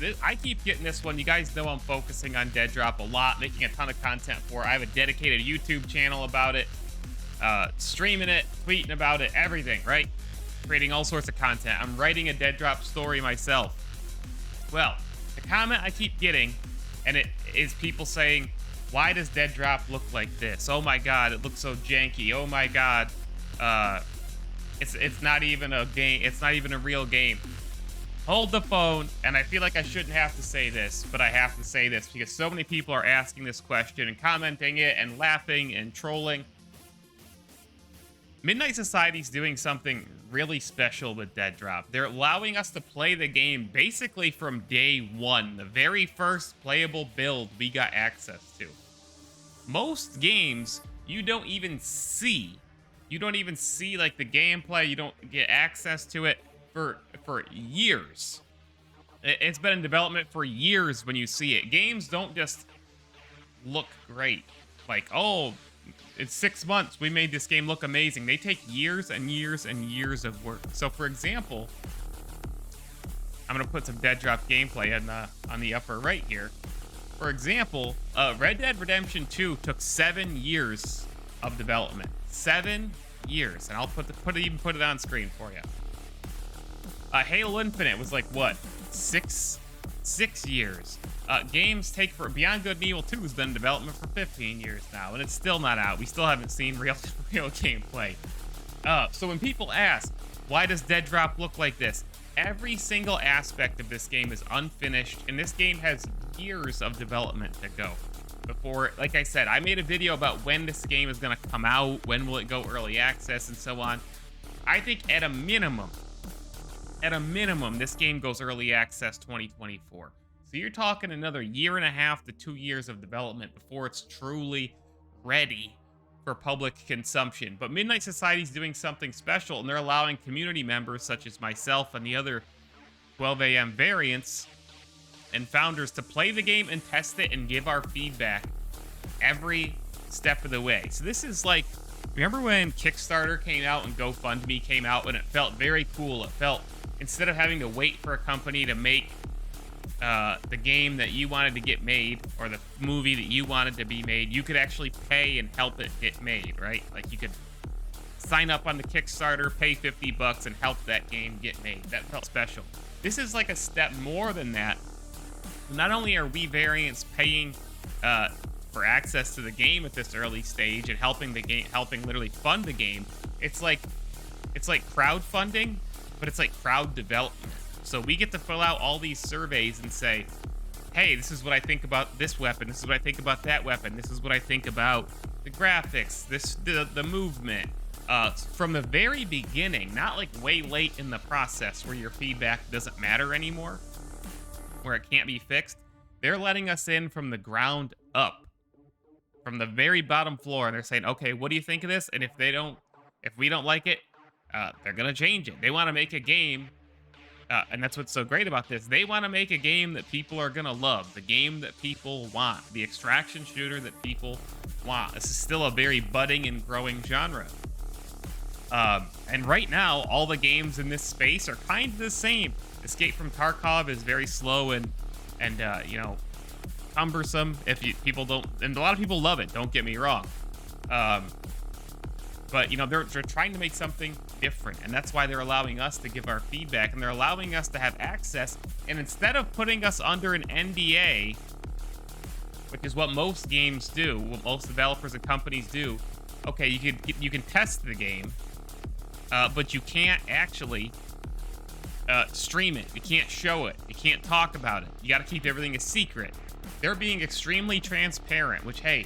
news. I keep getting this one. You guys know I'm focusing on Deadrop a lot, making a ton of content for it. I have a dedicated YouTube channel about it, streaming it, tweeting about it, everything, right? Creating all sorts of content. I'm writing a Deadrop story myself. Well, the comment I keep getting, and it is people saying, why does Deadrop look like this? Oh my god, it looks so janky. Oh my god, it's not even a game. It's not even a real game. Hold the phone, and I feel like I shouldn't have to say this, but I have to say this because so many people are asking this question and commenting it and laughing and trolling. Midnight Society's doing something really special with Deadrop. They're allowing us to play the game basically from day one, the very first playable build we got access to. Most games, you don't even see. You don't even see like the gameplay. You don't get access to it for years. It's been in development for years when you see it. Games don't just look great. Like, oh, it's 6 months. We made this game look amazing. They take years and years and years of work. So, for example, I'm going to put some Deadrop gameplay on the upper right here. For example, Red Dead Redemption 2 took 7 years of development. 7 years. And I'll even put it on screen for you. Halo Infinite was like, what? Six years. Games take for Beyond Good and Evil 2 has been in development for 15 years now, and it's still not out. We still haven't seen real gameplay. So when people ask, why does Deadrop look like this? Every single aspect of this game is unfinished, and this game has years of development to go. Before, like I said, I made a video about when this game is going to come out, when will it go early access, and so on. I think at a minimum, this game goes early access 2024. So you're talking another 1.5 to 2 years of development before it's truly ready for public consumption. But Midnight Society's doing something special, and they're allowing community members such as myself and the other 12 AM variants and founders to play the game and test it and give our feedback every step of the way. So this is like, remember when Kickstarter came out and GoFundMe came out, and it felt very cool. It felt, instead of having to wait for a company to make the game that you wanted to get made or the movie that you wanted to be made, you could actually pay and help it get made, right? Like you could sign up on the Kickstarter, pay $50 and help that game get made. That felt special. This is like a step more than that. Not only are we variants paying for access to the game at this early stage and helping literally fund the game, it's like crowdfunding, but it's like crowd development. So we get to fill out all these surveys and say, hey, this is what I think about this weapon. This is what I think about that weapon. This is what I think about the graphics, the movement. From the very beginning, not like way late in the process where your feedback doesn't matter anymore, where it can't be fixed. They're letting us in from the ground up, from the very bottom floor. And they're saying, okay, what do you think of this? And if we don't like it, they're going to change it. They want to make a game. And that's what's so great about this. They want to make a game that people are going to love, the game that people want, the extraction shooter that people want. This is still a very budding and growing genre. And right now, all the games in this space are kind of the same. Escape from Tarkov is very slow and cumbersome. People don't, and a lot of people love it. Don't get me wrong. But they're trying to make something different, and that's why they're allowing us to give our feedback, and they're allowing us to have access. And instead of putting us under an NDA, which is what most games do, what most developers and companies do, okay, you can test the game, but you can't actually stream it. You can't show it. You can't talk about it. You got to keep everything a secret. They're being extremely transparent, which, hey,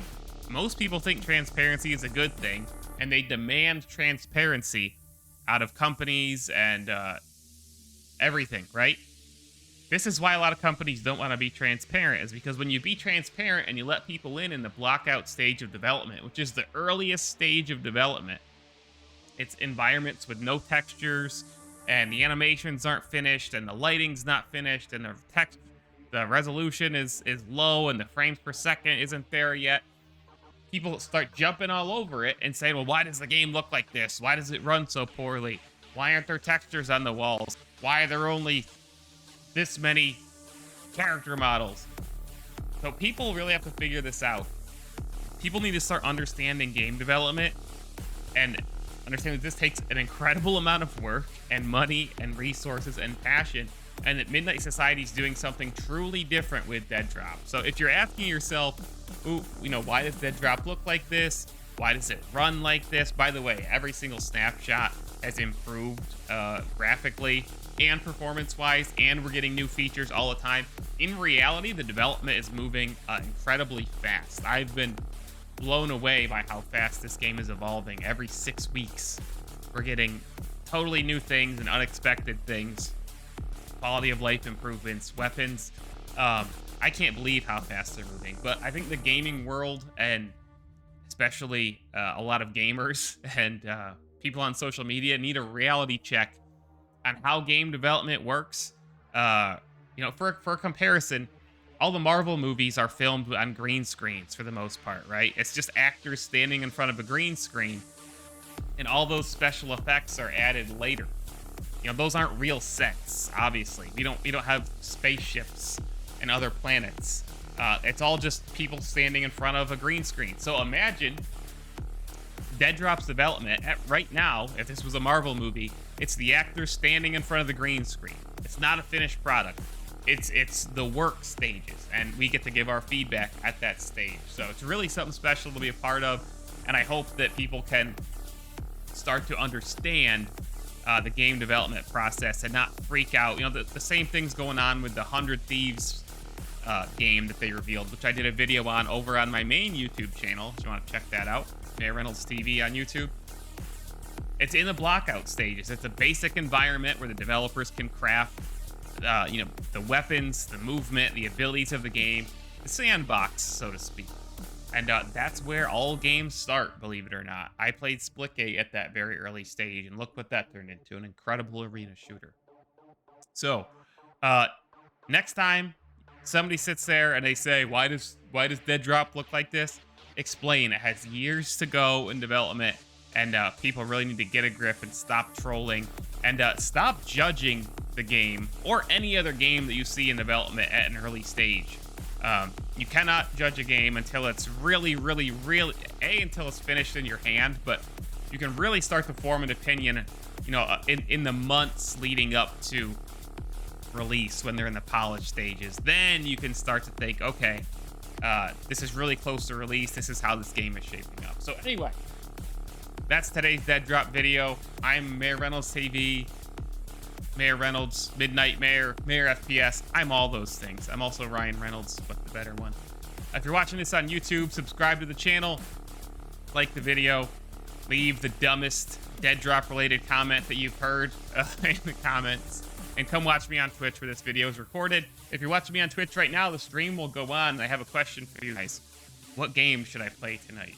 most people think transparency is a good thing, and they demand transparency out of companies and everything, right? This is why a lot of companies don't want to be transparent, is because when you be transparent and you let people in the blockout stage of development, which is the earliest stage of development, it's environments with no textures, and the animations aren't finished, and the lighting's not finished, and the resolution is low, and the frames per second isn't there yet. People start jumping all over it and saying, well, why does the game look like this? Why does it run so poorly? Why aren't there textures on the walls? Why are there only this many character models. So people really have to figure this out. People need to start understanding game development and understand that this takes an incredible amount of work and money and resources and passion, and that Midnight Society is doing something truly different with Deadrop. So if you're asking yourself, ooh, you know, why does Deadrop look like this? Why does it run like this? By the way, every single snapshot has improved graphically and performance-wise, and we're getting new features all the time. In reality, the development is moving incredibly fast. I've been blown away by how fast this game is evolving. Every 6 weeks, we're getting totally new things and unexpected things. Quality of life improvements, weapons. I can't believe how fast they're moving. But I think the gaming world, and especially a lot of gamers and people on social media, need a reality check on how game development works. You know, for comparison, all the Marvel movies are filmed on green screens for the most part, right? It's just actors standing in front of a green screen, and all those special effects are added later. You know, those aren't real sets, obviously. We don't have spaceships and other planets. It's all just people standing in front of a green screen. So imagine Deadrop's development right now. If this was a Marvel movie, it's the actors standing in front of the green screen. It's not a finished product. It's the work stages, and we get to give our feedback at that stage. So it's really something special to be a part of, and I hope that people can start to understand the game development process and not freak out. You know, the same thing's going on with the 100 Thieves game that they revealed, which I did a video on over on my main YouTube channel, if you want to check that out, MayorReynoldsTV on YouTube. It's in the blockout stages. It's a basic environment where the developers can craft you know, the weapons, the movement, the abilities of the game, the sandbox, so to speak. And that's where all games start, believe it or not. I played Splitgate at that very early stage, and look what that turned into, an incredible arena shooter. So, next time somebody sits there and they say, why does Deadrop look like this? Explain. It has years to go in development, and people really need to get a grip and stop trolling, and stop judging the game or any other game that you see in development at an early stage. You cannot judge a game until it's really until it's finished in your hand, but you can really start to form an opinion, you know, in the months leading up to release, when they're in the polish stages. Then you can start to think, okay, this is really close to release. This is how this game is shaping up. So anyway, that's today's Deadrop video. I'm MayorReynoldsTV, Mayor Reynolds, Midnight Mayor, Mayor FPS. I'm all those things. I'm also Ryan Reynolds, but the better one. If you're watching this on YouTube, subscribe to the channel, like the video, leave the dumbest Deadrop related comment that you've heard in the comments, and come watch me on Twitch where this video is recorded. If you're watching me on Twitch right now, the stream will go on, and I have a question for you guys. What game should I play tonight?